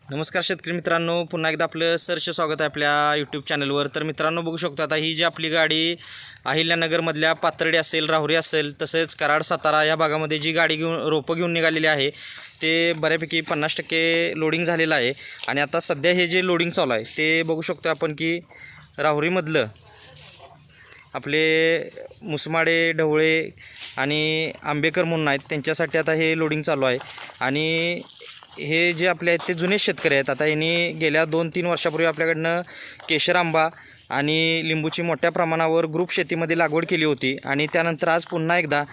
नमस्कार शेतकरी मित्रांनो, पुन्हा एकदा आपलं सहर्ष स्वागत आहे आपल्या यूट्यूब चॅनलवर। तर मित्रांनो, बघू शकतो आता ही जी आपली गाडी अहिल्यानगरमधल्या पाथर्डी असेल, राहुरी असेल, तसेच कराड सातारा या भागामध्ये जी गाडी रोपं घेऊन निघालेली आहे ते बऱ्यापैकी 50% लोडिंग झालेलं आहे। आणि आता सध्या हे जे लोडिंग चालू आहे ते बघू शकतो आपण की राहुरीमधलं आपले मुसमाडे, ढवळे आणि आंबेकर म्हणून आहेत, त्यांच्यासाठी आता हे लोडिंग चालू आहे। आणि हे जे आपले आहेत ते जुने शेतकरी आहेत। आता यांनी गेल्या 2-3 वर्षापूर्वी आपल्याकडनं केशर आंबा आणि लिंबूची मोठ्या प्रमाणावर ग्रुप शेतीमध्ये लागवड केली होती। आणि त्यानंतर आज पुन्हा एकदा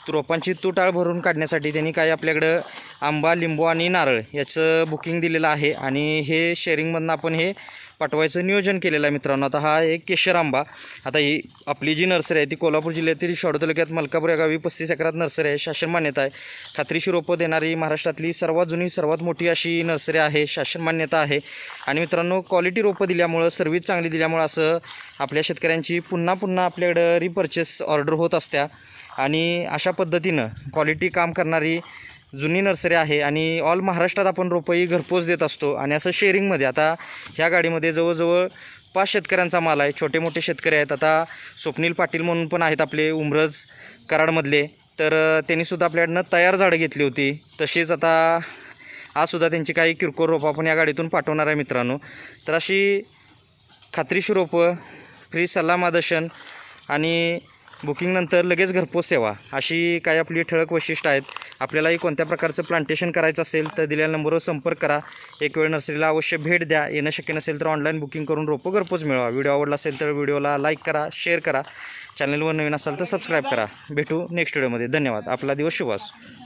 रोपांची तुटाळ भरून काढण्यासाठी त्यांनी काय आपल्याकडं आंबा, लिंबू आणि नारळ याचं बुकिंग दिलेलं आहे। आणि हे शेअरिंगमधनं आपण हे पाठवायचं नियोजन केलेलं आहे मित्रांनो। आता हा एक केशर आंबा, आता ही आपली जी नर्सरी आहे ती कोल्हापूर जिल्ह्यातील शाडू तालुक्यात मलकापूर या गावी 35 एकरात नर्सरी आहे, शासन मान्यता आहे, खात्रीशीर रोपं देणारी महाराष्ट्रातली सर्वात जुनी सर्वात मोठी अशी नर्सरी आहे, शासन मान्यता आहे। आणि मित्रांनो, क्वालिटी रोपं दिल्यामुळं, सर्व्हिस चांगली दिल्यामुळं असं आपल्या शेतकऱ्यांची पुन्हा पुन्हा आपल्याकडं रिपर्चेस ऑर्डर होत असत्या। आणि अशा पद्धतीनं क्वालिटी काम करणारी जुनी नर्सरी आहे। आणि ऑल महाराष्ट्रात आपण रोपंही घरपोच देत असतो। आणि असं शेअरिंगमध्ये आता ह्या गाडीमध्ये जवळजवळ 5 शेतकऱ्यांचा माल आहे, छोटे मोठे शेतकरी आहेत। आता स्वप्नील पाटील म्हणून पण आहेत आपले उमरज कराडमधले, तर त्यांनीसुद्धा आपल्याकडनं तयार झाडं घेतली होती। तशीच आता आजसुद्धा त्यांची काही किरकोळ रोपं आपण या गाडीतून पाठवणार आहे मित्रांनो। तर अशी खात्रीशीर रोपं, फ्री सल्ला मार्गदर्शन आणि बुकिंगनंतर लगेच घरपोच सेवा, अशी काही आपली ठळक वैशिष्ट्य आहेत। आपल्यालाही कोणत्या प्रकारचं प्लांटेशन करायचं असेल तर दिलेल्या नंबरवर संपर्क करा। एक वेळ नर्सरीला अवश्य भेट द्या। येणं शक्य नसेल तर ऑनलाईन बुकिंग करून रोपं घरपोच मिळवा। व्हिडिओ आवडला असेल तर व्हिडिओला लाईक करा, शेअर करा, चॅनलवर नवीन असाल तर सबस्क्राईब करा। भेटू नेक्स्ट व्हिडिओमध्ये। धन्यवाद। आपला दिवस शुभ असो।